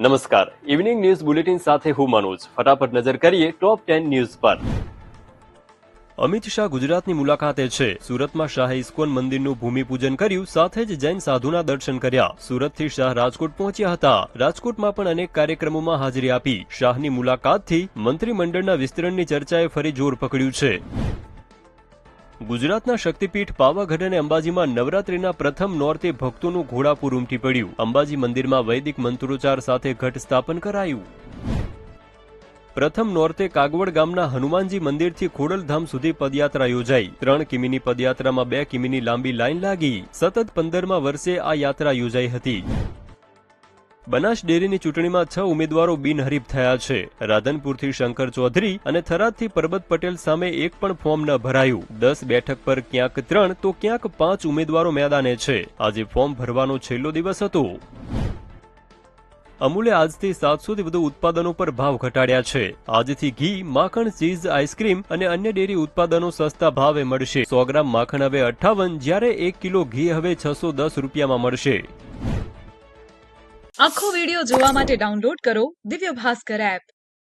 નમસ્કાર, evening news bulletin સાથે હું મનોજ. ફટાફટ નજર કરીએ ટોપ 10 ન્યૂઝ પર. અમિત શાહ ગુજરાતની મુલાકાતે છે. સુરતમાં શાહે ઇસ્કોન મંદિરનું ભૂમિપૂજન કર્યું, સાથે જ જૈન સાધુના દર્શન કર્યા. સુરતથી શાહ રાજકોટ પહોંચ્યા હતા. રાજકોટમાં પણ અનેક કાર્યક્રમોમાં હાજરી આપી. શાહની મુલાકાતથી મંત્રીમંડળના વિસ્તરણની ચર્ચાએ ફરી જોર પકડ્યું છે. ગુજરાતના શક્તિપીઠ પાવાગઢ અને અંબાજીમાં નવરાત્રીના પ્રથમ નોરતે ભક્તોનું ઘોડાપૂર ઉમટી પડ્યું. અંબાજી મંદિરમાં વૈદિક મંત્રોચ્ચાર સાથે ઘટ સ્થાપન કરાયું. પ્રથમ નોરતે કાગવડ ગામના હનુમાનજી મંદિરથી ખોડલધામ સુધી પદયાત્રા યોજાઈ. 3 કિમીની પદયાત્રામાં 2 કિમીની લાંબી લાઈન લાગી. સતત 15મા વર્ષે આ યાત્રા યોજાઈ હતી. બનાસ ડેરીની ચૂંટણીમાં 6 ઉમેદવારો બિનહરીફ થયા છે. રાધનપુરથી શંકર ચૌધરી અને થરાદથી પરબત પટેલ સામે એક પણ ફોર્મ ન ભરાયું. 10 બેઠક પર ક્યાંક 3 તો ક્યાંક 5 ઉમેદવારો મેદાને છે. આજે ફોર્મ ભરવાનો છેલ્લો દિવસ હતો. અમૂલે આજથી 700થી વધુ ઉત્પાદનો પર ભાવ ઘટાડ્યા છે. આજથી ઘી, માખણ, ચીઝ, આઈસ્ક્રીમ અને અન્ય ડેરી ઉત્પાદનો સસ્તા ભાવે મળશે. 100 ગ્રામ માખણ હવે 58, જ્યારે 1 કિલો ઘી હવે 610 રૂપિયામાં મળશે. આખો વિડિયો જોવા માટે ડાઉનલોડ કરો દિવ્ય ભાસ્કર એપ.